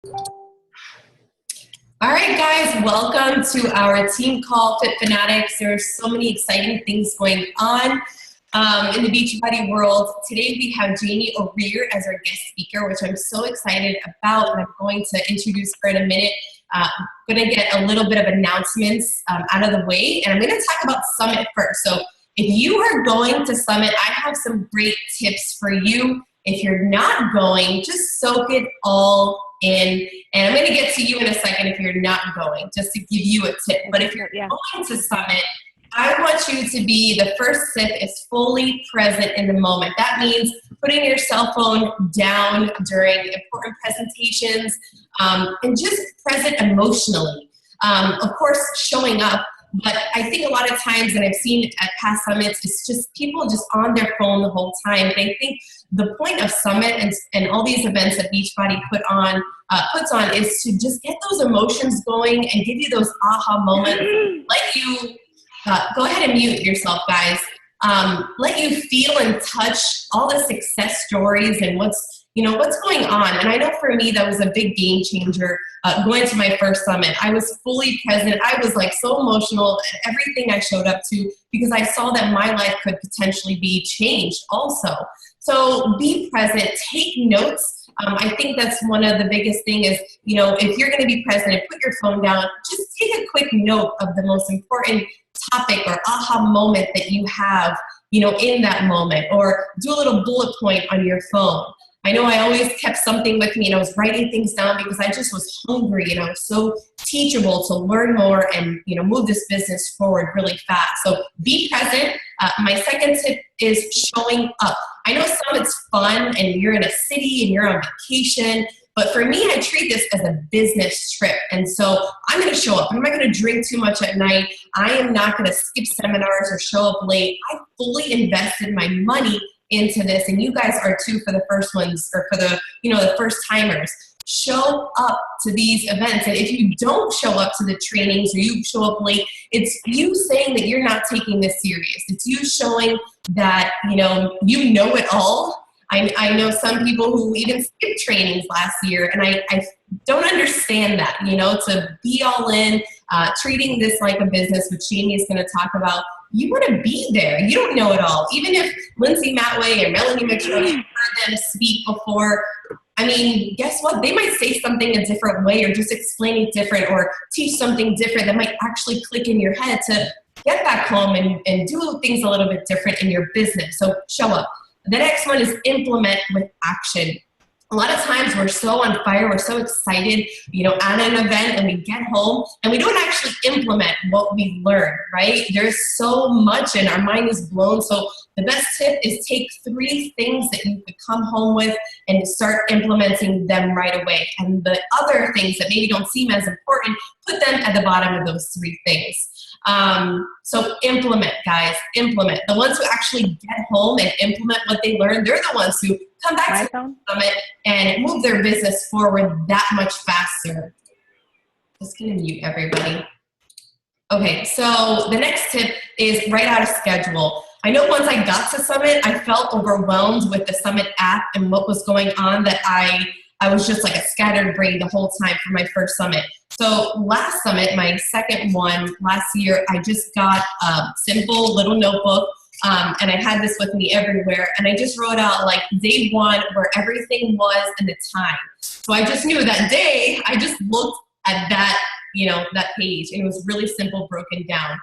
All right, guys, welcome to our team call, Fit Fanatics. There are so many exciting things going on in the Beachbody world. Today we have Jamie O'Rear as our guest speaker, which I'm so excited about, and I'm going to introduce her in a minute. I'm going to get a little bit of announcements out of the way, and I'm going to talk about Summit first. So if you are going to Summit, I have some great tips for you. If you're not going, just soak it all in. And I'm going to get to you in a second if you're not going, just to give you a tip. But if you're going to Summit, I want you to be, the first tip is fully present in the moment. That means putting your cell phone down during important presentations and just present emotionally. Of course, showing up. But I think a lot of times, and I've seen at past summits, it's just people just on their phone the whole time. And I think the point of Summit and all these events that Beachbody puts on is to just get those emotions going and give you those aha moments. Let you, go ahead and mute yourself, guys. Let you feel and touch all the success stories and what's going on. And I know for me, that was a big game changer going to my first summit. I was fully present. I was like so emotional at everything I showed up to because I saw that my life could potentially be changed also. So be present, take notes. I think that's one of the biggest thing is, if you're going to be present and put your phone down, just take a quick note of the most important topic or aha moment that you have, in that moment, or do a little bullet point on your phone. I know I always kept something with me and I was writing things down because I just was hungry and I was so teachable to learn more and, move this business forward really fast. So be present. My second tip is showing up. I know Summit's fun and you're in a city and you're on vacation, but for me, I treat this as a business trip. And so I'm going to show up. I'm not going to drink too much at night. I am not going to skip seminars or show up late. I fully invested my money into this, and you guys are too for the first ones, or for the, the first timers. Show up to these events. And if you don't show up to the trainings or you show up late, it's you saying that you're not taking this serious. It's you showing that, you know it all. I know some people who even skipped trainings last year, and I don't understand that, to be all in, treating this like a business, which Jamie is going to talk about. You want to be there. You don't know it all. Even if Lindsay Matway and Melanie Mitchell, you've heard them speak before, guess what? They might say something a different way or just explain it different or teach something different that might actually click in your head to get back home and do things a little bit different in your business. So show up. The next one is implement with action. A lot of times we're so on fire, we're so excited, at an event, and we get home and we don't actually implement what we learned, right? There's so much and our mind is blown. So the best tip is take 3 things that you could come home with and start implementing them right away. And the other things that maybe don't seem as important, put them at the bottom of those 3 things. So implement, guys, implement. The ones who actually get home and implement what they learned, they're the ones who come back to the summit and move their business forward that much faster. Just gonna mute everybody. Okay, so the next tip is write out a schedule. I know once I got to Summit, I felt overwhelmed with the Summit app and what was going on that I was just like a scattered brain the whole time for my first Summit. So last Summit, my second one last year, I just got a simple little notebook, and I had this with me everywhere, and I just wrote out like day 1 where everything was and the time. So I just knew that day, I just looked at that, that page, and it was really simple, broken down,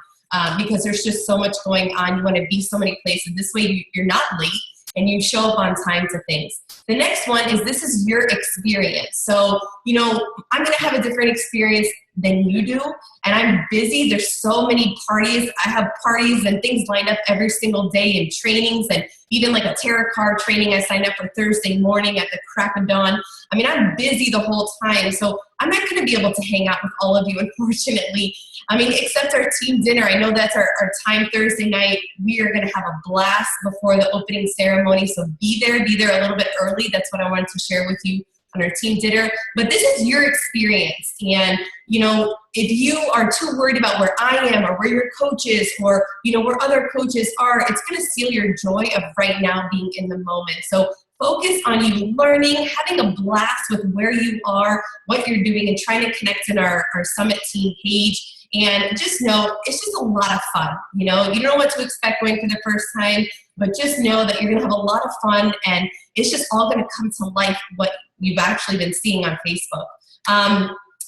because there's just so much going on. You want to be so many places. This way you're not late and you show up on time to things. The next one is this is your experience. So, I'm going to have a different experience than you do, and I'm busy. There's so many parties. I have parties and things lined up every single day and trainings, and even like a tarot card training I signed up for Thursday morning at the crack of dawn. I'm busy the whole time, so I'm not going to be able to hang out with all of you, unfortunately. Except our team dinner. I know that's our time Thursday night. We are going to have a blast before the opening ceremony, so be there a little bit early. That's what I wanted to share with you on our team dinner. But this is your experience, and if you are too worried about where I am or where your coach is or where other coaches are, it's going to steal your joy of right now being in the moment. So focus on you learning, having a blast with where you are, what you're doing, and trying to connect in our Summit team page. And just know, it's just a lot of fun. You don't know what to expect going for the first time, but just know that you're going to have a lot of fun, and it's just all going to come to life what you've actually been seeing on Facebook.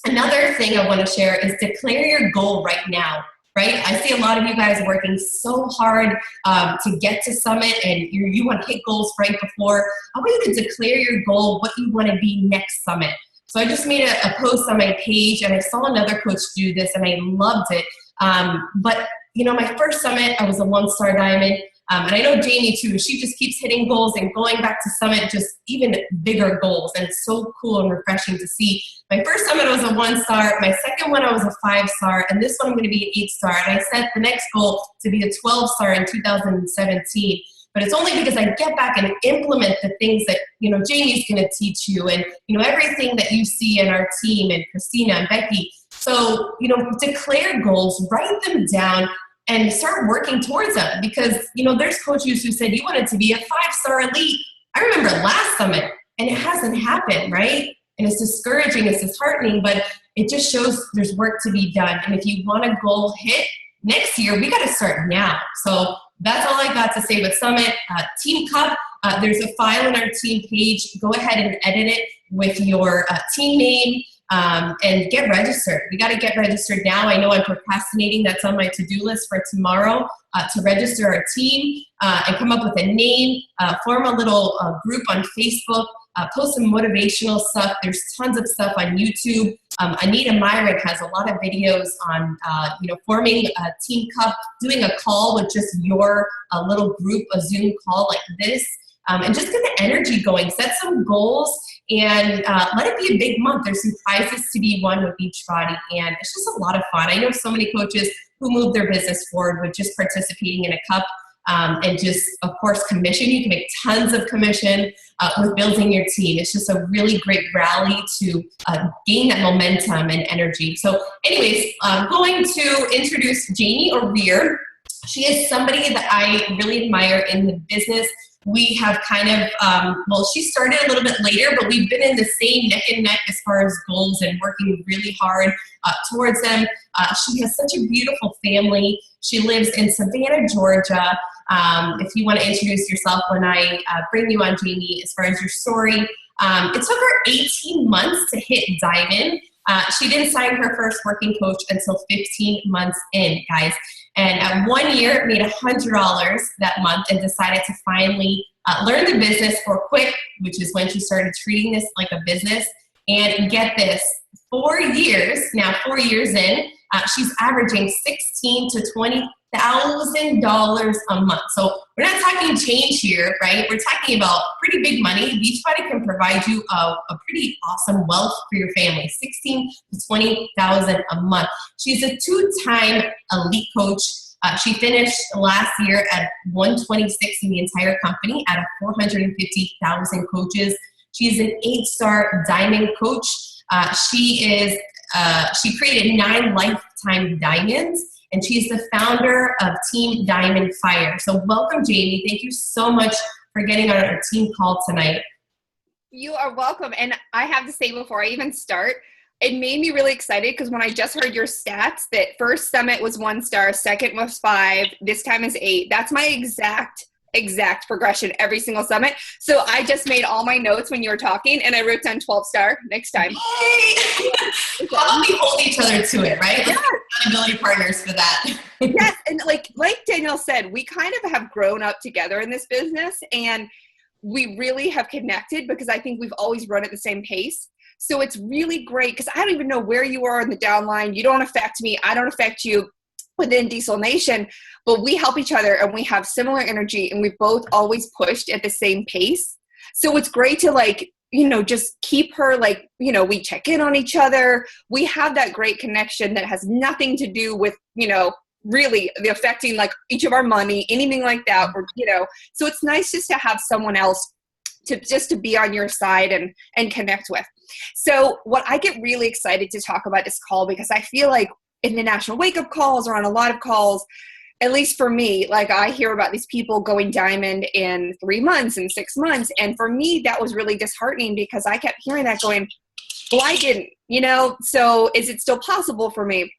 Another thing I want to share is declare your goal right now. Right? I see a lot of you guys working so hard to get to Summit, and you want to hit goals right before. I want you to declare your goal, what you want to be next Summit. So I just made a post on my page, and I saw another coach do this, and I loved it. But my first Summit, I was a 1-star diamond. And I know Jamie too, she just keeps hitting goals and going back to Summit, just even bigger goals. And it's so cool and refreshing to see. My first Summit, I was a 1-star. My second one, I was a 5-star. And this one, I'm going to be an 8-star. And I set the next goal to be a 12-star in 2017. But it's only because I get back and implement the things that, Jamie's going to teach you, and, everything that you see in our team, and Christina and Becky. So, declare goals, write them down, and start working towards them, because, there's coaches who said you wanted to be a 5-star elite. I remember last Summit, and it hasn't happened, right? And it's discouraging, it's disheartening, but it just shows there's work to be done. And if you want a goal hit next year, we got to start now. So that's all I got to say with Summit. Team Cup, there's a file on our team page. Go ahead and edit it with your team name, and get registered. We got to get registered now. I know I'm procrastinating. That's on my to-do list for tomorrow, to register our team, and come up with a name, form a little group on Facebook, post some motivational stuff. There's tons of stuff on YouTube. Anita Myrick has a lot of videos on, forming a team cup, doing a call with just your little group, a Zoom call like this, and just get the energy going. Set some goals, and let it be a big month. There's some prizes to be won with each body, and it's just a lot of fun. I know so many coaches who move their business forward with just participating in a cup, and just, of course, commission. You can make tons of commission with building your team. It's just a really great rally to gain that momentum and energy. So anyways, I'm going to introduce Jamie O'Rear. She is somebody that I really admire in the business. We have kind of, she started a little bit later, but we've been in the same neck and neck as far as goals and working really hard towards them. She has such a beautiful family. She lives in Savannah, Georgia. If you want to introduce yourself when I bring you on, Jamie, as far as your story. It took her 18 months to hit Diamond. She didn't sign her first working coach until 15 months in, guys. And at 1 year, made $100 that month and decided to finally learn the business for quick, which is when she started treating this like a business. And get this, 4 years, now 4 years in, she's averaging $16,000 to $20,000 a month. So we're not talking change here, right? We're talking about pretty big money. Beachbody can provide you a pretty awesome wealth for your family, $16,000 to $20,000 a month. She's a 2-time elite coach. She finished last year at 126 in the entire company out of 450,000 coaches. She's an 8-star diamond coach. She created 9 lifetime diamonds, and she's the founder of Team Diamond Fire. So welcome, Jamie. Thank you so much for getting on our team call tonight. You are welcome. And I have to say before I even start, it made me really excited because when I just heard your stats that first Summit was 1 star, second was 5, this time is 8. That's my exact progression every single Summit. So I just made all my notes when you were talking, and I wrote down 12-star next time. Hey! How about we hold each other to it, right? Let's be accountability partners for that. Yes, and like Danielle said, we kind of have grown up together in this business, and we really have connected because I think we've always run at the same pace. So it's really great because I don't even know where you are in the downline. You don't affect me. I don't affect you within Diesel Nation, but we help each other and we have similar energy and we both always pushed at the same pace. So it's great to just keep her we check in on each other. We have that great connection that has nothing to do with, really the affecting each of our money, anything like that. Or, so it's nice just to have someone else to be on your side and connect with. So what I get really excited to talk about this call, because I feel like in the national wake up calls or on a lot of calls, at least for me, like I hear about these people going diamond in 3 months and 6 months. And for me, that was really disheartening because I kept hearing that going, well, I didn't, so is it still possible for me?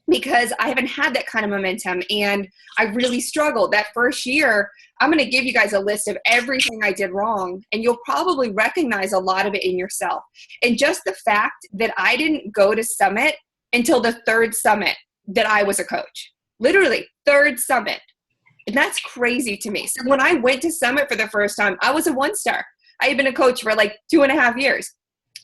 Because I haven't had that kind of momentum and I really struggled. That first year, I'm going to give you guys a list of everything I did wrong, and you'll probably recognize a lot of it in yourself. And just the fact that I didn't go to Summit until the 3rd Summit that I was a coach, literally 3rd Summit. And that's crazy to me. So when I went to Summit for the first time, I was a 1-star. I had been a coach for like 2.5 years.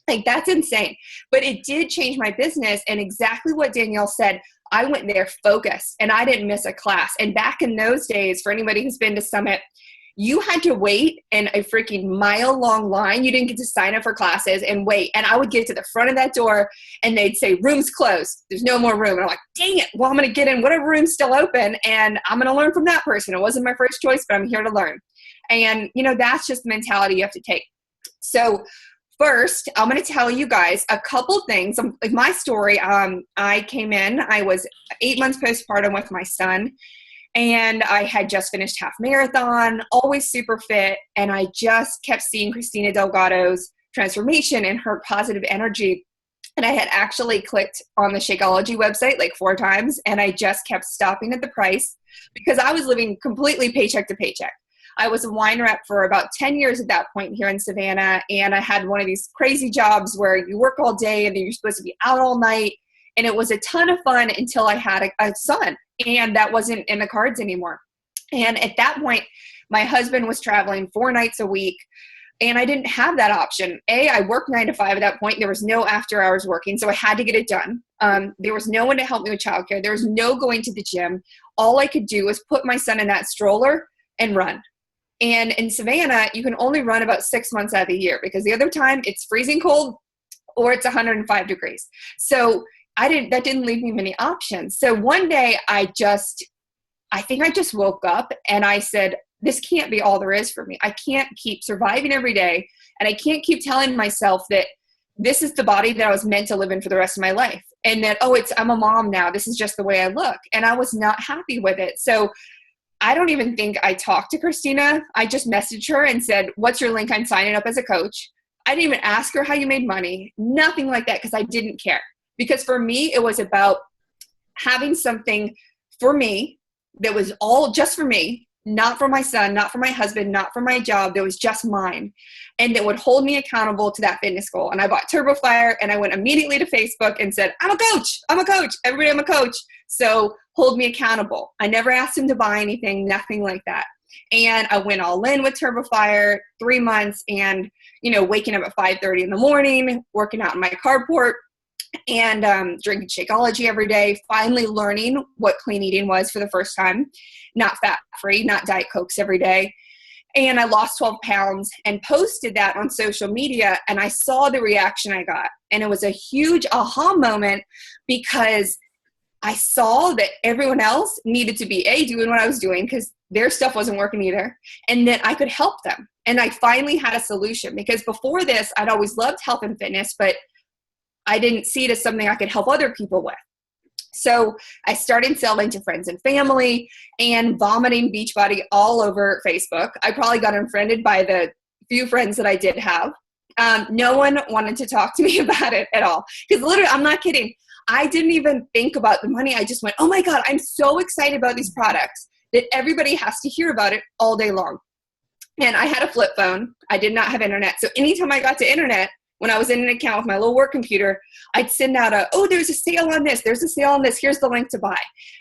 Like, that's insane. But it did change my business. And exactly what Danielle said, I went there focused and I didn't miss a class. And back in those days, for anybody who's been to Summit, you had to wait in a freaking mile-long line. You didn't get to sign up for classes and wait. And I would get to the front of that door and they'd say, room's closed. There's no more room. And I'm like, dang it. Well, I'm going to get in whatever room's still open and I'm going to learn from that person. It wasn't my first choice, but I'm here to learn. And, that's just the mentality you have to take. So first, I'm going to tell you guys a couple things. Like my story, I came in, I was 8 months postpartum with my son, and I had just finished half marathon, always super fit, and I just kept seeing Christina Delgado's transformation and her positive energy. And I had actually clicked on the Shakeology website like 4 times, and I just kept stopping at the price because I was living completely paycheck to paycheck. I was a wine rep for about 10 years at that point here in Savannah. And I had one of these crazy jobs where you work all day and then you're supposed to be out all night. And it was a ton of fun until I had a son, and that wasn't in the cards anymore. And at that point, my husband was traveling 4 nights a week and I didn't have that option. I worked 9 to 5 at that point. There was no after hours working. So I had to get it done. There was no one to help me with childcare. There was no going to the gym. All I could do was put my son in that stroller and run. And in Savannah, you can only run about 6 months out of the year because the other time it's freezing cold or it's 105 degrees. So that didn't leave me many options. So one day I think I just woke up and I said, this can't be all there is for me. I can't keep surviving every day. And I can't keep telling myself that this is the body that I was meant to live in for the rest of my life. And that, I'm a mom now. This is just the way I look. And I was not happy with it. So I don't even think I talked to Christina. I just messaged her and said, what's your link? I'm signing up as a coach. I didn't even ask her how you made money. Nothing like that because I didn't care. Because for me, it was about having something for me that was all just for me, not for my son, not for my husband, not for my job. That was just mine. And that would hold me accountable to that fitness goal. And I bought TurboFire and I went immediately to Facebook and said, I'm a coach. I'm a coach. Everybody, I'm a coach. So hold me accountable. I never asked him to buy anything, nothing like that. And I went all in with TurboFire 3 months and, waking up at 5:30 in the morning, working out in my carport and drinking Shakeology every day, finally learning what clean eating was for the first time, not fat-free, not Diet Cokes every day. And I lost 12 pounds and posted that on social media, and I saw the reaction I got. And it was a huge aha moment because I saw that everyone else needed to be doing what I was doing because their stuff wasn't working either, and that I could help them. And I finally had a solution because before this, I'd always loved health and fitness, but I didn't see it as something I could help other people with. So I started selling to friends and family and vomiting Beachbody all over Facebook. I probably got unfriended by the few friends that I did have. No one wanted to talk to me about it at all. Because literally, I'm not kidding. I didn't even think about the money. I just went, oh my God, I'm so excited about these products that everybody has to hear about it all day long. And I had a flip phone. I did not have internet. So anytime I got to internet, when I was in an account with my little work computer, I'd send out there's a sale on this. There's a sale on this. Here's the link to buy.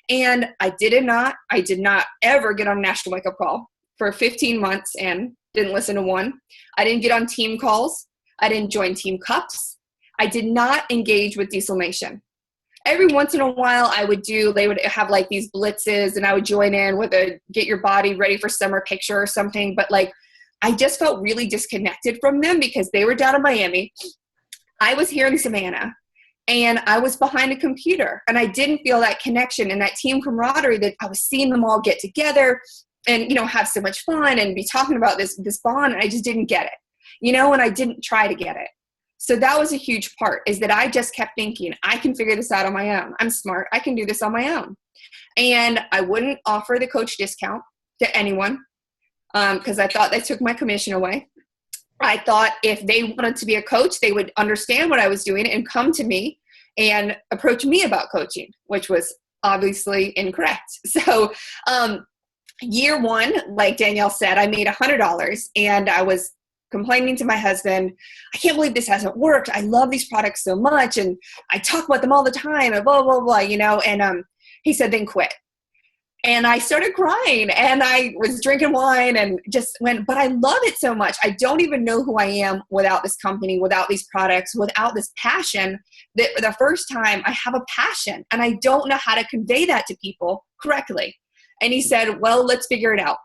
And I did not ever get on National Wake Up Call for 15 months and didn't listen to one. I didn't get on team calls. I didn't join team cups. I did not engage with Diesel Nation. Every once in a while they would have like these blitzes and I would join in with a get your body ready for summer picture or something. But like, I just felt really disconnected from them because they were down in Miami. I was here in Savannah and I was behind a computer and I didn't feel that connection and that team camaraderie that I was seeing them all get together and, have so much fun and be talking about this bond. And I just didn't get it, and I didn't try to get it. So that was a huge part, is that I just kept thinking, I can figure this out on my own. I'm smart. I can do this on my own. And I wouldn't offer the coach discount to anyone because I thought they took my commission away. I thought if they wanted to be a coach, they would understand what I was doing and come to me and approach me about coaching, which was obviously incorrect. So year one, like Danielle said, I made $100 and I was complaining to my husband, I can't believe this hasn't worked. I love these products so much and I talk about them all the time and blah, blah, blah, you know, and he said, then quit. And I started crying and I was drinking wine and just went, but I love it so much. I don't even know who I am without this company, without these products, without this passion. That for the first time I have a passion and I don't know how to convey that to people correctly. And he said, well, let's figure it out.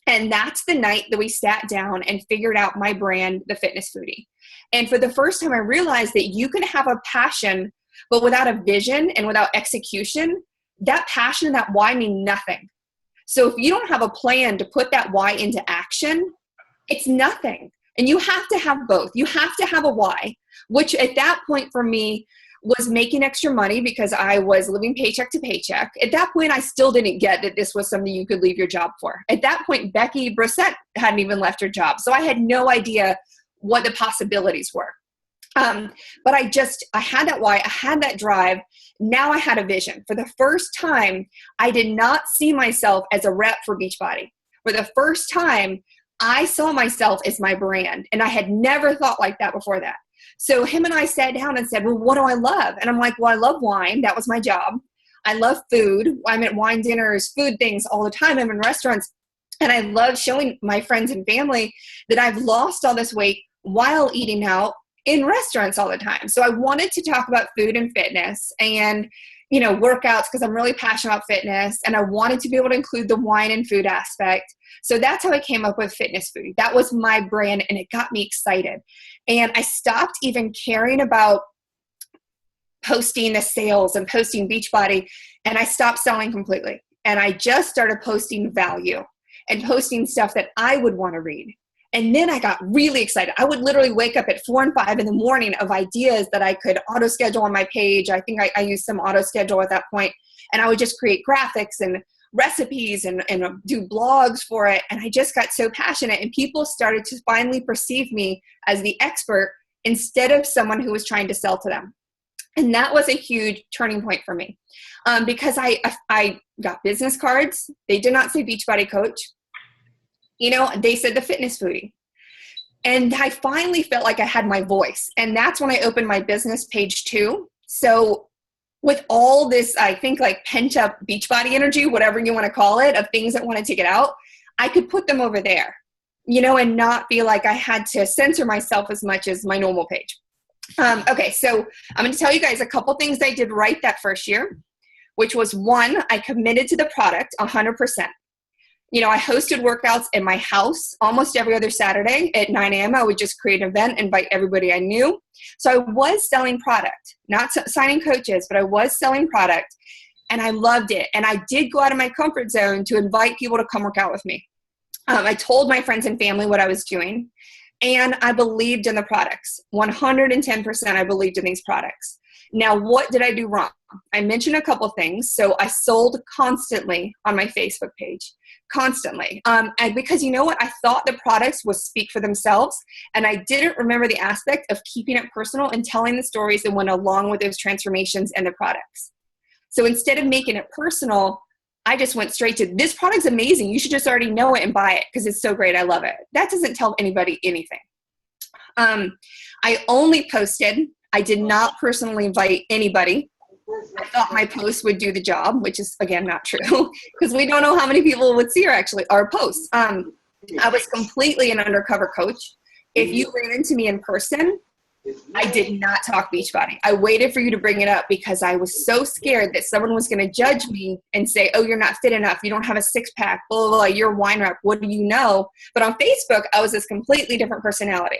And that's the night that we sat down and figured out my brand, The Fitness Foodie. And for the first time, I realized that you can have a passion, but without a vision and without execution, that passion and that why mean nothing. So if you don't have a plan to put that why into action, it's nothing. And you have to have both. You have to have a why, which at that point for me was making extra money because I was living paycheck to paycheck. At that point, I still didn't get that this was something you could leave your job for. At that point, Becky Brissett hadn't even left her job. So I had no idea what the possibilities were. But I had that why, I had that drive. Now I had a vision. For the first time, I did not see myself as a rep for Beachbody. For the first time, I saw myself as my brand. And I had never thought like that before that. So him and I sat down and said, well, what do I love? And I'm like, well, I love wine. That was my job. I love food. I'm at wine dinners, food things all the time. I'm in restaurants. And I love showing my friends and family that I've lost all this weight while eating out in restaurants all the time. So I wanted to talk about food and fitness and, you know, workouts because I'm really passionate about fitness. And I wanted to be able to include the wine and food aspect. So that's how I came up with Fitness Foodie. That was my brand and it got me excited. And I stopped even caring about posting the sales and posting Beachbody, and I stopped selling completely. And I just started posting value and posting stuff that I would want to read. And then I got really excited. I would literally wake up at 4 and 5 in the morning of ideas that I could auto schedule on my page. I think I used some auto schedule at that point. And I would just create graphics and recipes and do blogs for it. And I just got so passionate and people started to finally perceive me as the expert instead of someone who was trying to sell to them. And that was a huge turning point for me because I got business cards. They did not say Beachbody Coach. You know, they said The Fitness Foodie. And I finally felt like I had my voice. And that's when I opened my business page too. So with all this, I think like pent up Beachbody energy, whatever you want to call it, of things that wanted to get out, I could put them over there, you know, and not feel like I had to censor myself as much as my normal page. Okay, so I'm going to tell you guys a couple things I did right that first year, which was one, I committed to the product 100%. You know, I hosted workouts in my house almost every other Saturday at 9 a.m. I would just create an event, invite everybody I knew. So I was selling product, not signing coaches, but I was selling product and I loved it. And I did go out of my comfort zone to invite people to come work out with me. I told my friends and family what I was doing and I believed in the products. 110% I believed in these products. Now, what did I do wrong? I mentioned a couple things. So I sold constantly on my Facebook page. Constantly. And because you know what? I thought the products would speak for themselves. And I didn't remember the aspect of keeping it personal and telling the stories that went along with those transformations and the products. So instead of making it personal, I just went straight to, this product's amazing. You should just already know it and buy it because it's so great. I love it. That doesn't tell anybody anything. I only posted. I did not personally invite anybody. I thought my post would do the job, which is, again, not true because we don't know how many people would see our posts. I was completely an undercover coach. If you ran into me in person, I did not talk Beachbody. I waited for you to bring it up because I was so scared that someone was going to judge me and say, oh, you're not fit enough. You don't have a six-pack, blah, blah, blah. You're a wine rep. What do you know? But on Facebook, I was this completely different personality.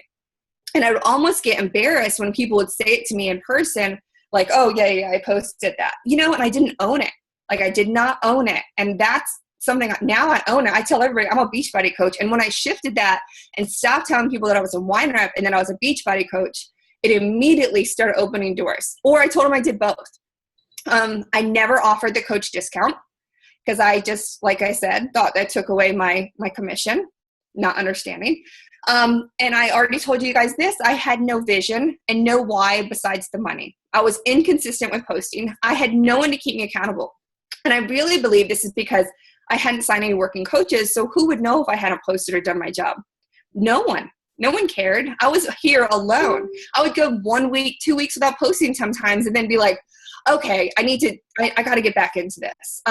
And I would almost get embarrassed when people would say it to me in person, like, oh, yeah, I posted that. You know, and I didn't own it. Like, I did not own it. And that's something, now I own it. I tell everybody I'm a Beachbody coach. And when I shifted that and stopped telling people that I was a wine rep and then I was a Beachbody coach, it immediately started opening doors. Or I told them I did both. I never offered the coach discount because I just, like I said, thought that took away my commission, not understanding. And I already told you guys this, I had no vision and no why besides the money. I was inconsistent with posting. I had no one to keep me accountable. And I really believe this is because I hadn't signed any working coaches. So who would know if I hadn't posted or done my job? No one. No one cared. I was here alone. I would go 1 week, 2 weeks without posting sometimes and then be like, okay, I got to get back into this.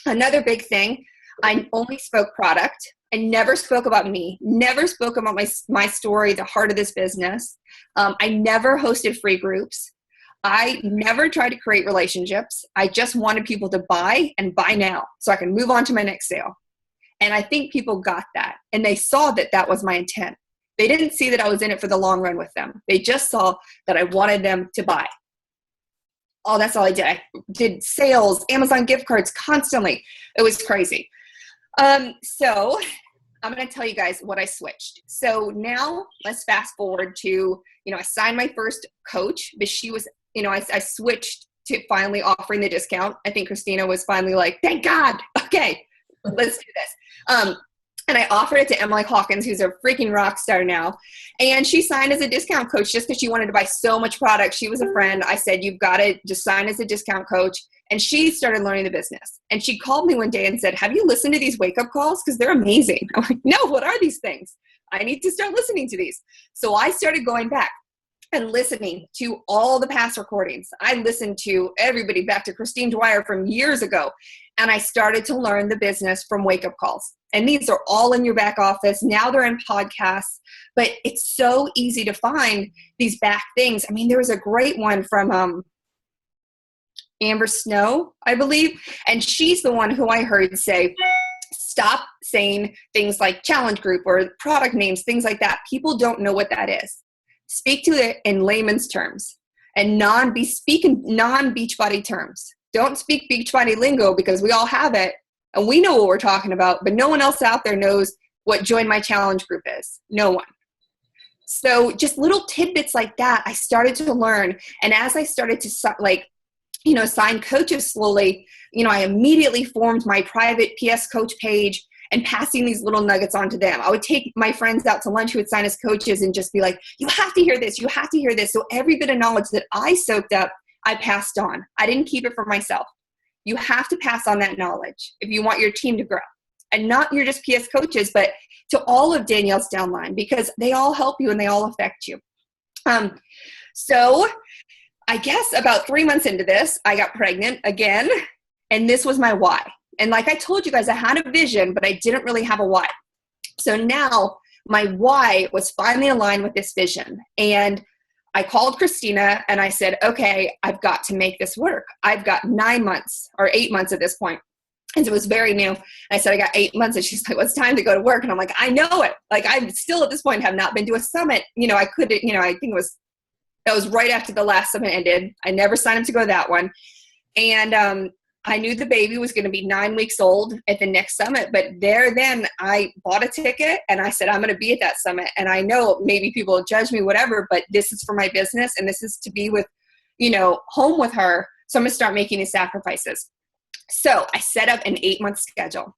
Another big thing, I only spoke product. I never spoke about me, never spoke about my story, the heart of this business. I never hosted free groups. I never tried to create relationships. I just wanted people to buy and buy now so I can move on to my next sale. And I think people got that. And they saw that that was my intent. They didn't see that I was in it for the long run with them. They just saw that I wanted them to buy. Oh, that's all I did. I did sales, Amazon gift cards constantly. It was crazy. So I'm going to tell you guys what I switched. So now let's fast forward to, I signed my first coach, but she was, I switched to finally offering the discount. I think Christina was finally like, thank God. Okay, let's do this. And I offered it to Emily Hawkins, who's a freaking rock star now. And she signed as a discount coach just because she wanted to buy so much product. She was a friend. I said, you've got to just sign as a discount coach. And she started learning the business. And she called me one day and said, have you listened to these wake-up calls? Because they're amazing. I'm like, no, what are these things? I need to start listening to these. So I started going back and listening to all the past recordings. I listened to everybody back to Christine Dwyer from years ago. And I started to learn the business from wake-up calls. And these are all in your back office. Now they're in podcasts. But it's so easy to find these back things. I mean, there was a great one from Amber Snow, I believe. And she's the one who I heard say, stop saying things like challenge group or product names, things like that. People don't know what that is. Speak to it in layman's terms and speak in non-Beachbody terms. Don't speak Beachbody lingo because we all have it and we know what we're talking about, but no one else out there knows what Join My Challenge group is. No one. So just little tidbits like that, I started to learn. And as I started to sign coaches slowly, I immediately formed my private PS coach page and passing these little nuggets on to them. I would take my friends out to lunch who would sign as coaches and just be like, you have to hear this. You have to hear this. So every bit of knowledge that I soaked up, I passed on. I didn't keep it for myself. You have to pass on that knowledge if you want your team to grow. And not your just PS coaches, but to all of Danielle's downline because they all help you and they all affect you. So I guess about 3 months into this, I got pregnant again. And this was my why. And like I told you guys, I had a vision, but I didn't really have a why. So now my why was finally aligned with this vision. And I called Christina and I said, okay, I've got to make this work. I've got 9 months or 8 months at this point. And so it was very new. I said, I got 8 months. And she's like, well, it's time to go to work. And I'm like, I know it. Like I still at this point have not been to a summit. I couldn't, I think that was right after the last summit ended. I never signed up to go to that one. And I knew the baby was going to be 9 weeks old at the next summit, but then I bought a ticket and I said, I'm going to be at that summit. And I know maybe people will judge me, whatever, but this is for my business and this is to be with, home with her. So I'm going to start making these sacrifices. So I set up an 8-month schedule.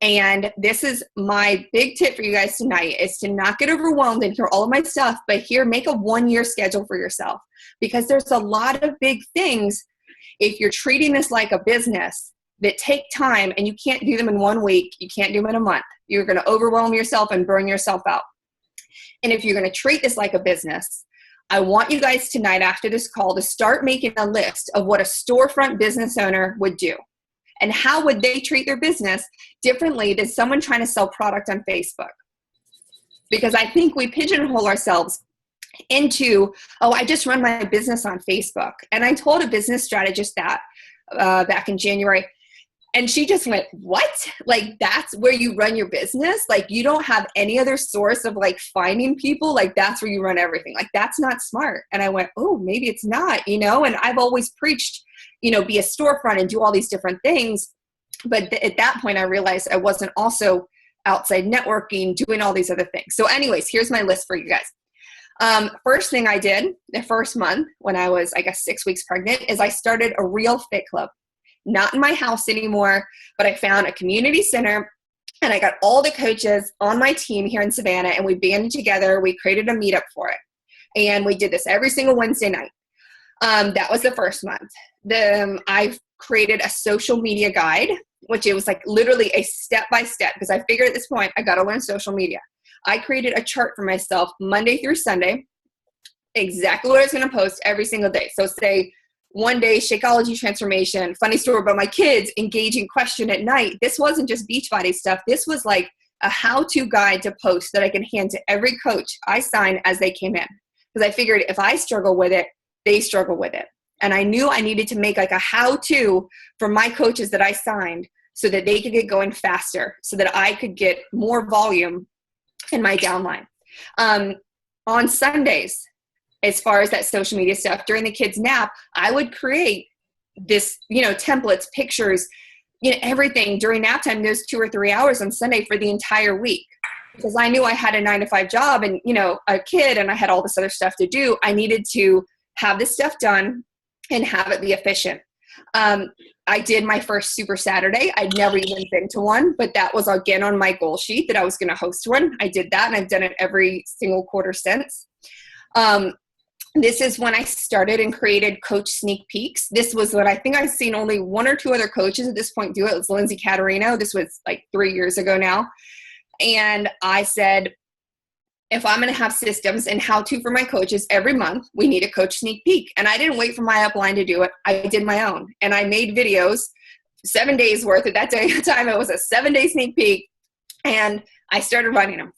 And this is my big tip for you guys tonight is to not get overwhelmed and hear all of my stuff, but make a 1-year schedule for yourself because there's a lot of big things. If you're treating this like a business that take time and you can't do them in 1 week, you can't do them in a month, you're going to overwhelm yourself and burn yourself out. And if you're going to treat this like a business, I want you guys tonight after this call to start making a list of what a storefront business owner would do. And how would they treat their business differently than someone trying to sell product on Facebook? Because I think we pigeonhole ourselves into, I just run my business on Facebook. And I told a business strategist that back in January. And she just went, what? Like, that's where you run your business? Like, you don't have any other source of finding people? Like, that's where you run everything. Like, that's not smart. And I went, oh, maybe it's not, and I've always preached, be a storefront and do all these different things. But at that point, I realized I wasn't also outside networking, doing all these other things. So anyways, here's my list for you guys. First thing I did the first month when I was, I guess, 6 weeks pregnant is I started a real fit club. Not in my house anymore, but I found a community center and I got all the coaches on my team here in Savannah and we banded together. We created a meetup for it. And we did this every single Wednesday night. That was the first month. I created a social media guide, which it was like literally a step-by-step because I figured at this point I got to learn social media. I created a chart for myself Monday through Sunday, exactly what I was going to post every single day. So say one day, Shakeology transformation, funny story about my kids, engaging question at night. This wasn't just Beachbody stuff. This was like a how-to guide to post that I can hand to every coach I sign as they came in. Because I figured if I struggle with it, they struggle with it. And I knew I needed to make like a how-to for my coaches that I signed so that they could get going faster, so that I could get more volume in my downline. On Sundays, as far as that social media stuff, during the kids' nap, I would create this, templates, pictures, everything during nap time. There's 2 or 3 hours on Sunday for the entire week. Because I knew I had a 9-to-5 job and, a kid, and I had all this other stuff to do. I needed to have this stuff done and have it be efficient. I did my first Super Saturday. I'd never even been to one, but that was again on my goal sheet that I was going to host one. I did that and I've done it every single quarter since. This is when I started and created coach sneak peeks. This was what I think I've seen only 1 or 2 other coaches at this point do it. It was Lindsay Caterino. This was like 3 years ago now. And I said, if I'm going to have systems and how to for my coaches every month, we need a coach sneak peek. And I didn't wait for my upline to do it. I did my own. And I made videos, 7 days worth. At that time, it was a 7-day sneak peek. And I started running them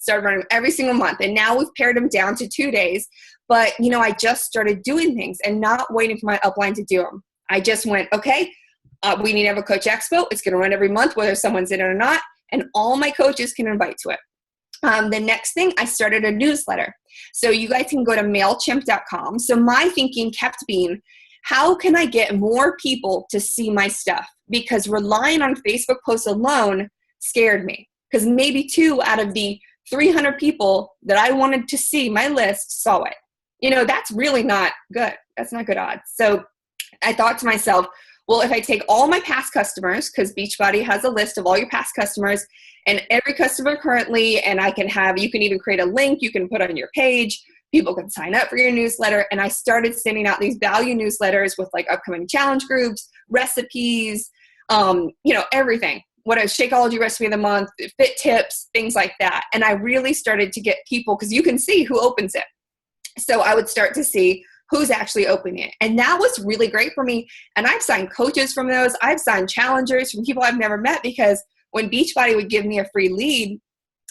every single month. And now we've pared them down to 2 days. But, I just started doing things and not waiting for my upline to do them. I just went, okay, we need to have a coach expo. It's going to run every month, whether someone's in it or not. And all my coaches can invite to it. The next thing, I started a newsletter. So you guys can go to MailChimp.com. So my thinking kept being, how can I get more people to see my stuff? Because relying on Facebook posts alone scared me. Because maybe 2 out of the 300 people that I wanted to see my list saw it. That's really not good. That's not good odds. So I thought to myself, well, if I take all my past customers, because Beachbody has a list of all your past customers and every customer currently, and you can even create a link you can put on your page. People can sign up for your newsletter. And I started sending out these value newsletters with like upcoming challenge groups, recipes, everything. What a Shakeology recipe of the month, fit tips, things like that. And I really started to get people, because you can see who opens it. So I would start to see who's actually opening it. And that was really great for me. And I've signed coaches from those. I've signed challengers from people I've never met, because when Beachbody would give me a free lead,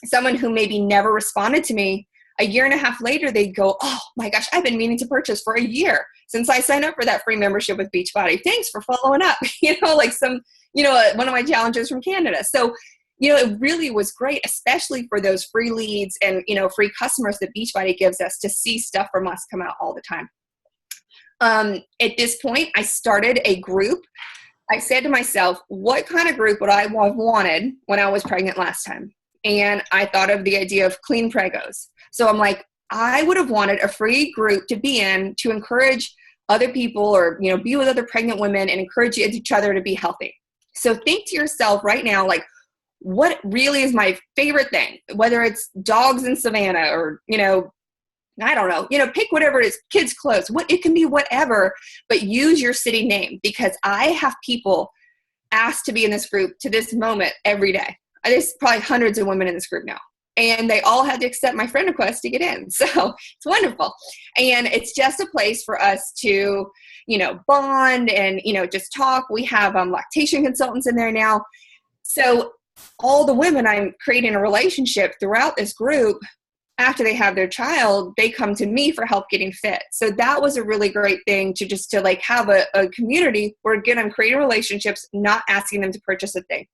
someone who maybe never responded to me, a year and a half later, they'd go, oh my gosh, I've been meaning to purchase for a year since I signed up for that free membership with Beachbody. Thanks for following up. One of my challengers from Canada. So, it really was great, especially for those free leads and, free customers that Beachbody gives us to see stuff from us come out all the time. At this point, I started a group. I said to myself, what kind of group would I have wanted when I was pregnant last time? And I thought of the idea of clean pregos. So I'm like, I would have wanted a free group to be in to encourage other people or, be with other pregnant women and encourage each other to be healthy. So think to yourself right now, like, what really is my favorite thing? Whether it's dogs in Savannah or, I don't know, pick whatever it is, kids' clothes, it can be whatever, but use your city name, because I have people asked to be in this group to this moment every day. There's probably hundreds of women in this group now, and they all had to accept my friend request to get in. So it's wonderful. And it's just a place for us to, bond and, just talk. We have lactation consultants in there now. So all the women I'm creating a relationship throughout this group, after they have their child, they come to me for help getting fit. So that was a really great thing to like have a community where, again, I'm creating relationships, not asking them to purchase a thing.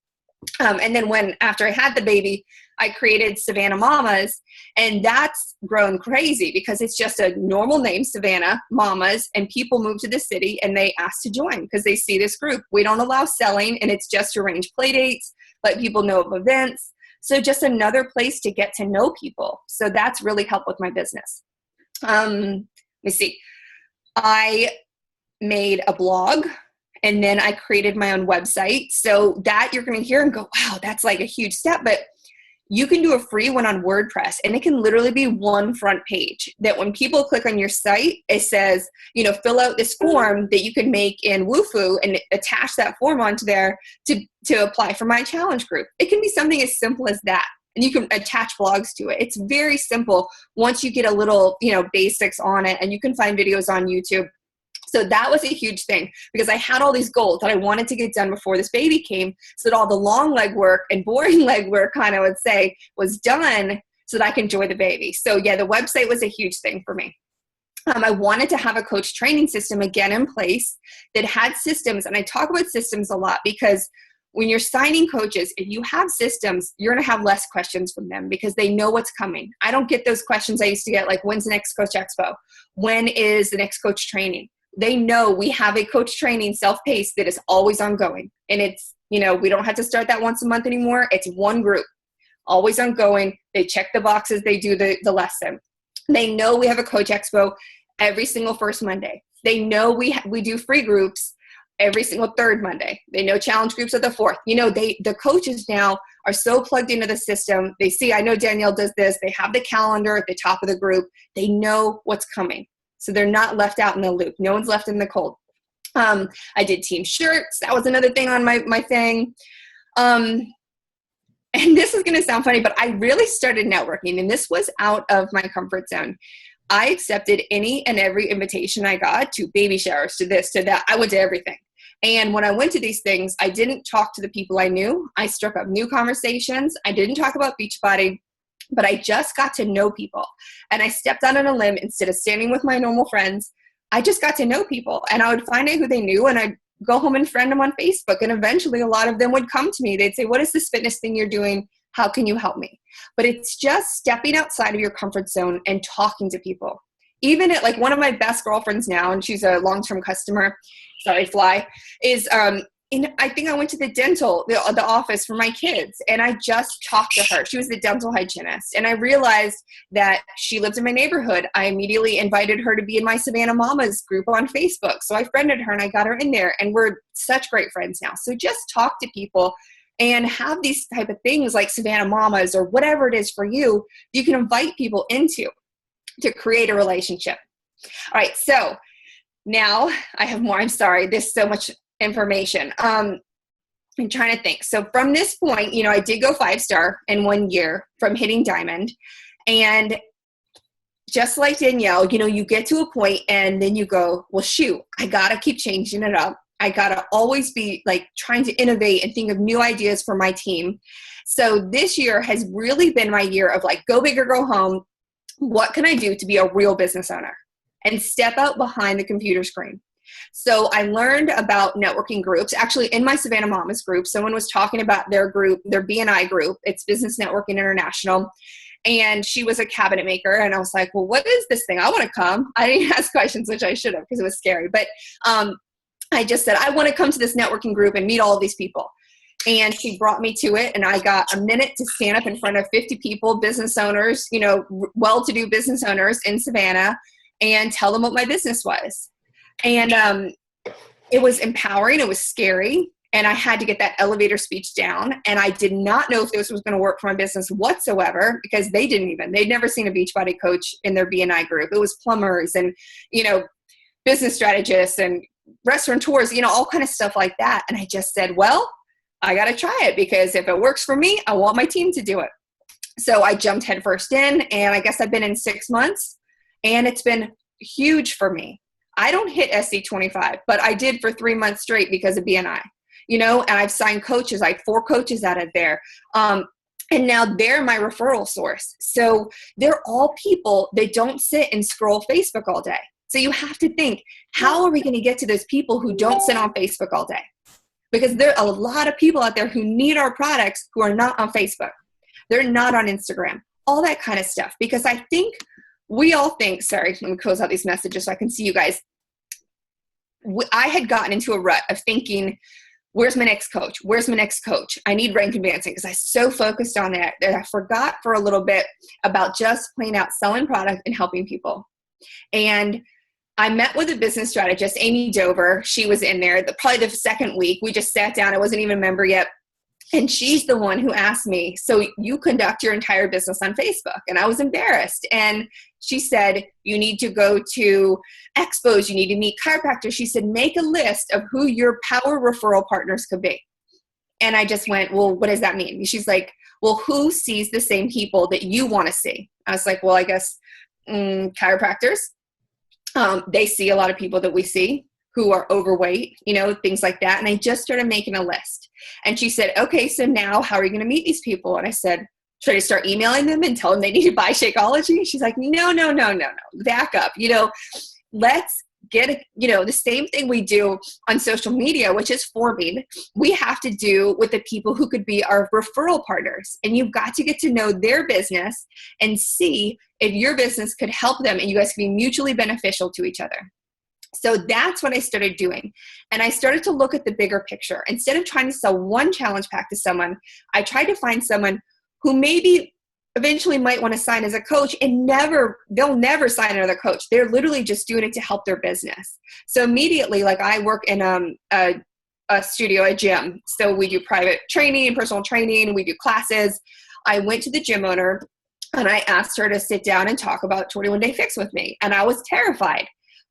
And then after I had the baby, I created Savannah Mamas, and that's grown crazy because it's just a normal name, Savannah Mamas, and people move to the city and they ask to join because they see this group. We don't allow selling, and it's just to arrange play dates, let people know of events. So just another place to get to know people. So that's really helped with my business. Let me see. I made a blog, and then I created my own website. So that you're going to hear and go, wow, that's like a huge step. But you can do a free one on WordPress, and it can literally be one front page that when people click on your site, it says, fill out this form that you can make in Woofu and attach that form onto there to apply for my challenge group. It can be something as simple as that. And you can attach blogs to it. It's very simple once you get a little, basics on it, and you can find videos on YouTube. So that was a huge thing because I had all these goals that I wanted to get done before this baby came, so that all the long leg work and boring leg work, kind of would say, was done so that I can enjoy the baby. So yeah, the website was a huge thing for me. I wanted to have a coach training system again in place that had systems. And I talk about systems a lot because when you're signing coaches, if you have systems, you're going to have less questions from them because they know what's coming. I don't get those questions I used to get, like, when's the next Coach Expo? When is the next coach training? They know we have a coach training self-paced that is always ongoing. And it's, we don't have to start that once a month anymore. It's one group, always ongoing. They check the boxes. They do the lesson. They know we have a Coach Expo every single first Monday. They know we do free groups every single third Monday. They know challenge groups are the fourth. The coaches now are so plugged into the system. They see, I know Danielle does this. They have the calendar at the top of the group. They know what's coming. So they're not left out in the loop. No one's left in the cold. I did team shirts. That was another thing on my thing. And this is going to sound funny, but I really started networking, and this was out of my comfort zone. I accepted any and every invitation I got to baby showers, to this, to that. I went to everything. And when I went to these things, I didn't talk to the people I knew. I struck up new conversations. I didn't talk about Beachbody, but I just got to know people. And I stepped out on a limb instead of standing with my normal friends. I just got to know people, and I would find out who they knew, and I'd go home and friend them on Facebook. And eventually a lot of them would come to me. They'd say, what is this fitness thing you're doing? How can you help me? But it's just stepping outside of your comfort zone and talking to people. Even at, like, one of my best girlfriends now, and she's a long-term customer, sorry, Fly, is, I think I went to the office for my kids, and I just talked to her. She was the dental hygienist, and I realized that she lived in my neighborhood. I immediately invited her to be in my Savannah Mamas group on Facebook. So I friended her, and I got her in there, and we're such great friends now. So just talk to people and have these type of things like Savannah Mamas or whatever it is for you, you can invite people into to create a relationship. All right, so now I have more. I'm sorry, there's so much information. I'm trying to think. So from this point, I did go 5-star in 1 year from hitting diamond. And just like Danielle, you get to a point and then you go, well, shoot, I got to keep changing it up. I got to always be like trying to innovate and think of new ideas for my team. So this year has really been my year of like, go big or go home. What can I do to be a real business owner and step out behind the computer screen? So I learned about networking groups. Actually, in my Savannah Mamas group, someone was talking about their group, their BNI group. It's Business Networking International. And she was a cabinet maker. And I was like, well, what is this thing? I want to come. I didn't ask questions, which I should have because it was scary. But I just said, I want to come to this networking group and meet all of these people. And she brought me to it, and I got a minute to stand up in front of 50 people, business owners, well-to-do business owners in Savannah, and tell them what my business was. And it was empowering. It was scary. And I had to get that elevator speech down. And I did not know if this was going to work for my business whatsoever because they'd never seen a Beachbody coach in their BNI group. It was plumbers and, business strategists and restaurateurs, all kind of stuff like that. And I just said, well, I got to try it because if it works for me, I want my team to do it. So I jumped headfirst in, and I guess I've been in 6 months, and it's been huge for me. I don't hit SC25, but I did for 3 months straight because of BNI, and I've signed coaches, like 4 coaches out of there. And now they're my referral source. So they're all people that don't sit and scroll Facebook all day. So you have to think, how are we going to get to those people who don't sit on Facebook all day? Because there are a lot of people out there who need our products who are not on Facebook. They're not on Instagram, all that kind of stuff. Because I think we all think, sorry, let me close out these messages so I can see you guys. I had gotten into a rut of thinking, where's my next coach? Where's my next coach? I need rank advancing because I was so focused on that I forgot for a little bit about just plain out selling product and helping people. And I met with a business strategist, Amy Dover. She was in there probably the second week. We just sat down. I wasn't even a member yet. And she's the one who asked me, so you conduct your entire business on Facebook? And I was embarrassed. And she said, you need to go to expos. You need to meet chiropractors. She said, make a list of who your power referral partners could be. And I just went, well, what does that mean? She's like, well, who sees the same people that you want to see? I was like, well, I guess chiropractors. They see a lot of people that we see who are overweight, things like that. And I just started making a list. And she said, okay, so now how are you going to meet these people? And I said, should I start emailing them and tell them they need to buy Shakeology? She's like, no, back up. Let's get, the same thing we do on social media, which is forming, we have to do with the people who could be our referral partners. And you've got to get to know their business and see if your business could help them and you guys can be mutually beneficial to each other. So that's what I started doing. And I started to look at the bigger picture. Instead of trying to sell one challenge pack to someone, I tried to find someone who maybe eventually might want to sign as a coach and they'll never sign another coach. They're literally just doing it to help their business. So immediately, like I work in a studio, a gym. So we do private training and personal training. We do classes. I went to the gym owner and I asked her to sit down and talk about 21 Day Fix with me. And I was terrified.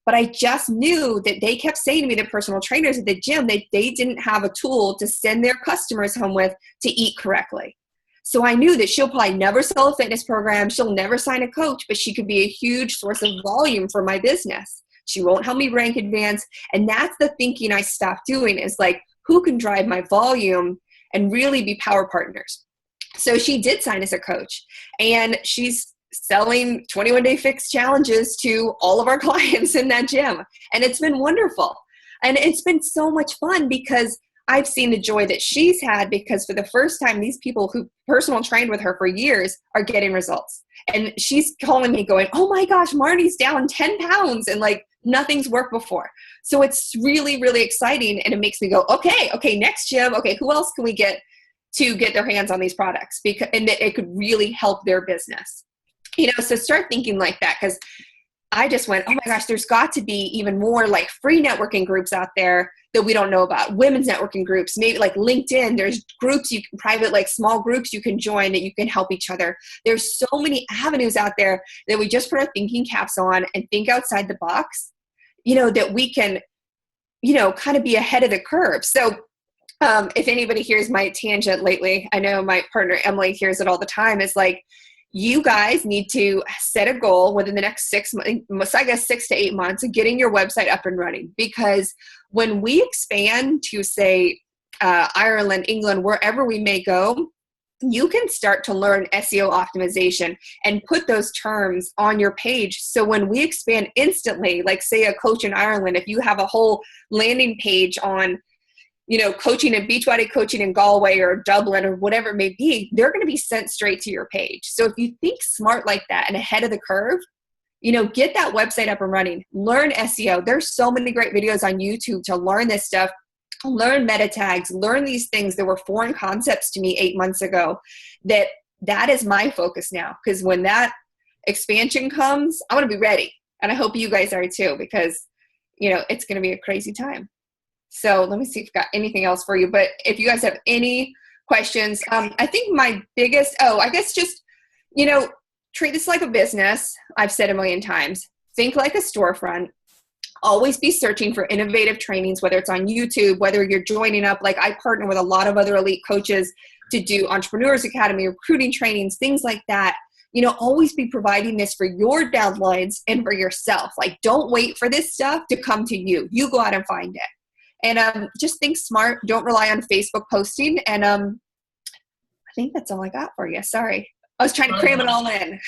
But I just knew that they kept saying to me, the personal trainers at the gym, that they didn't have a tool to send their customers home with to eat correctly. So I knew that she'll probably never sell a fitness program. She'll never sign a coach, but she could be a huge source of volume for my business. She won't help me rank advance. And that's the thinking I stopped doing, is like, who can drive my volume and really be power partners? So she did sign as a coach, and she's selling 21 Day Fix challenges to all of our clients in that gym. And it's been wonderful. And it's been so much fun because I've seen the joy that she's had, because for the first time, these people who personal trained with her for years are getting results. And she's calling me going, oh my gosh, Marty's down 10 pounds and like nothing's worked before. So it's really, really exciting. And it makes me go, okay, next gym. Okay, who else can we get to get their hands on these products? And that it could really help their business. So start thinking like that, because I just went, oh my gosh, there's got to be even more like free networking groups out there that we don't know about. Women's networking groups, maybe like LinkedIn. There's groups, private, like small groups you can join that you can help each other. There's so many avenues out there that we just put our thinking caps on and think outside the box, that we can, kind of be ahead of the curve. So if anybody hears my tangent lately, I know my partner Emily hears it all the time, is like, you guys need to set a goal within the next 6 months, I guess 6 to 8 months, of getting your website up and running. Because when we expand to, say, Ireland, England, wherever we may go, you can start to learn SEO optimization and put those terms on your page. So when we expand instantly, like say a coach in Ireland, if you have a whole landing page on coaching and Beachbody coaching in Galway or Dublin or whatever it may be, they're going to be sent straight to your page. So if you think smart like that and ahead of the curve, get that website up and running, learn SEO. There's so many great videos on YouTube to learn this stuff, learn meta tags, learn these things that were foreign concepts to me 8 months ago. That is my focus now, because when that expansion comes, I want to be ready. And I hope you guys are too, because, it's going to be a crazy time. So let me see if I've got anything else for you. But if you guys have any questions, I think my biggest, I guess just, treat this like a business. I've said a million times. Think like a storefront. Always be searching for innovative trainings, whether it's on YouTube, whether you're joining up. Like I partner with a lot of other elite coaches to do Entrepreneurs Academy, recruiting trainings, things like that. Always be providing this for your downlines and for yourself. Like, don't wait for this stuff to come to you. You go out and find it. And just think smart. Don't rely on Facebook posting. And I think that's all I got for you. Sorry. I was trying to cram it all in.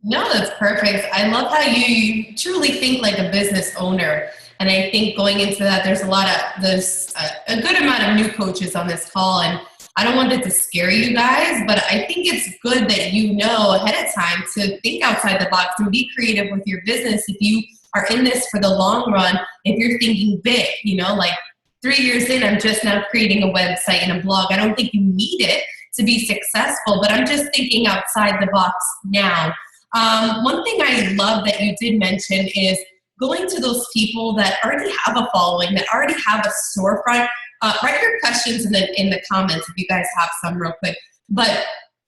No, that's perfect. I love how you truly think like a business owner. And I think going into that, there's a good amount of new coaches on this call. And I don't want it to scare you guys, but I think it's good that ahead of time to think outside the box and be creative with your business. If you are in this for the long run, if you're thinking big, like 3 years in, I'm just now creating a website and a blog. I don't think you need it to be successful, but I'm just thinking outside the box now. One thing I love that you did mention is going to those people that already have a following, that already have a storefront. Write your questions in the comments if you guys have some real quick. But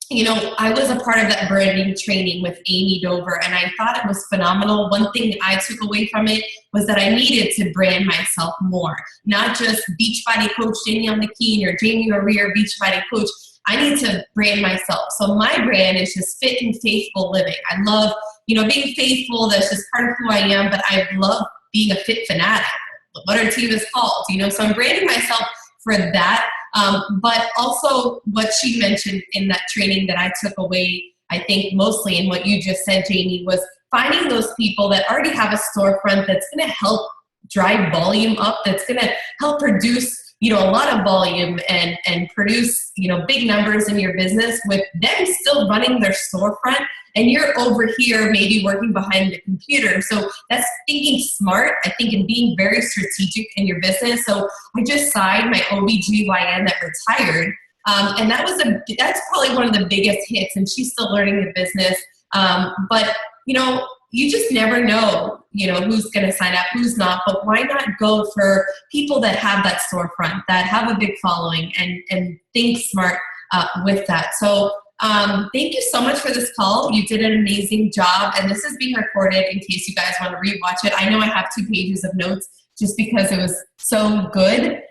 you know, I was a part of that branding training with Amy Dover, and I thought it was phenomenal. One thing I took away from it was that I needed to brand myself more, not just Beachbody Coach Jamie McKean or Jamie O'Rear Beachbody Coach. I need to brand myself. So my brand is just fit and faithful living. I love, you know, being faithful. That's just part of who I am, but I love being a fit fanatic, what our team is called, you know, so I'm branding myself for that. But also what she mentioned in that training that I took away, I think mostly in what you just said, Jamie, was finding those people that already have a storefront that's going to help drive volume up, that's going to help produce, you know, a lot of volume and produce, you know, big numbers in your business with them still running their storefront. And you're over here maybe working behind the computer. So that's thinking smart, I think, and being very strategic in your business. So I just signed my OBGYN that retired. And that's probably one of the biggest hits. And she's still learning the business. But, you know, you just never know, you know, who's going to sign up, who's not. But why not go for people that have that storefront, that have a big following, and think smart with that. So thank you so much for this call. You did an amazing job, and this is being recorded in case you guys want to rewatch it. I know I have 2 pages of notes just because it was so good.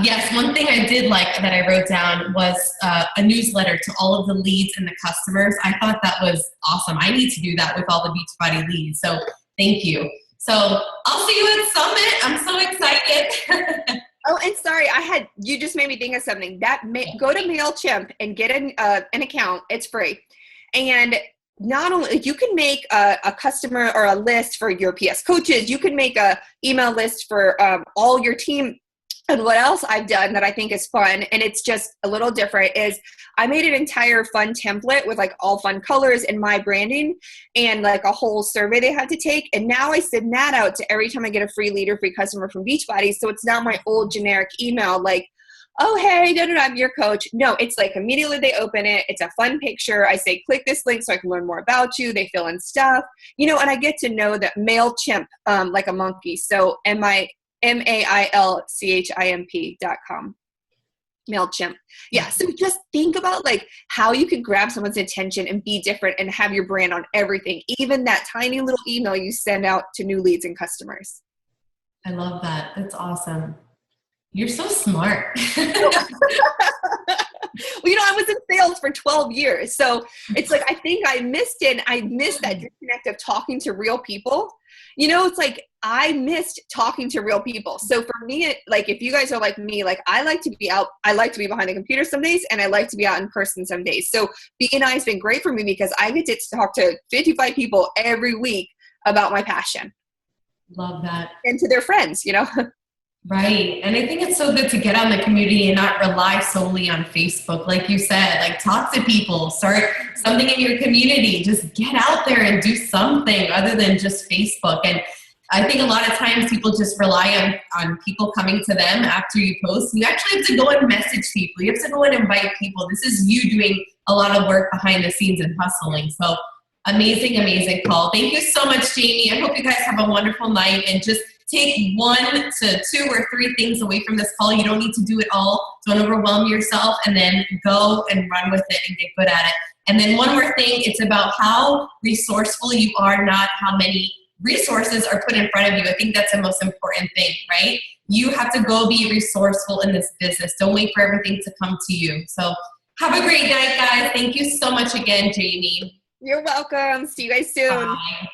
Yes, one thing I did like that I wrote down was a newsletter to all of the leads and the customers. I thought that was awesome. I need to do that with all the Beachbody leads, so thank you. So I'll see you at Summit. I'm so excited. Oh, and sorry, you just made me think of something. Go to MailChimp and get an account. It's free. And not only, you can make a customer or a list for your PS coaches, you can make a email list for all your team. And what else I've done that I think is fun, and it's just a little different, is I made an entire fun template with like all fun colors and my branding and like a whole survey they had to take. And now I send that out to every time I get a free lead or free customer from Beachbody. So it's now my old generic email like, oh, hey, I'm your coach. No, it's like immediately they open it. It's a fun picture. I say, click this link so I can learn more about you. They fill in stuff, you know, and I get to know that MailChimp like a monkey. So MailChimp.com. MailChimp. Yeah. So just think about like how you can grab someone's attention and be different and have your brand on everything, even that tiny little email you send out to new leads and customers. I love that. That's awesome. You're so smart. Well, you know, I was in sales for 12 years. So it's like, I think I missed it. I missed that disconnect of talking to real people. You know, it's like, I missed talking to real people. So for me, like, if you guys are like me, like I like to be out, I like to be behind the computer some days, and I like to be out in person some days. So B&I has been great for me because I get to talk to 55 people every week about my passion. Love that. And to their friends, you know? Right. And I think it's so good to get on the community and not rely solely on Facebook. Like you said, like talk to people, start something in your community, just get out there and do something other than just Facebook. And I think a lot of times people just rely on people coming to them after you post. You actually have to go and message people. You have to go and invite people. This is you doing a lot of work behind the scenes and hustling. So amazing, amazing call. Thank you so much, Jamie. I hope you guys have a wonderful night, and just take 1 to 2 or 3 things away from this call. You don't need to do it all. Don't overwhelm yourself, and then go and run with it and get good at it. And then one more thing, it's about how resourceful you are, not how many resources are put in front of you. I think that's the most important thing, right? You have to go be resourceful in this business. Don't wait for everything to come to you. So have a great night, guys. Thank you so much again, Jamie. You're welcome. See you guys soon. Bye.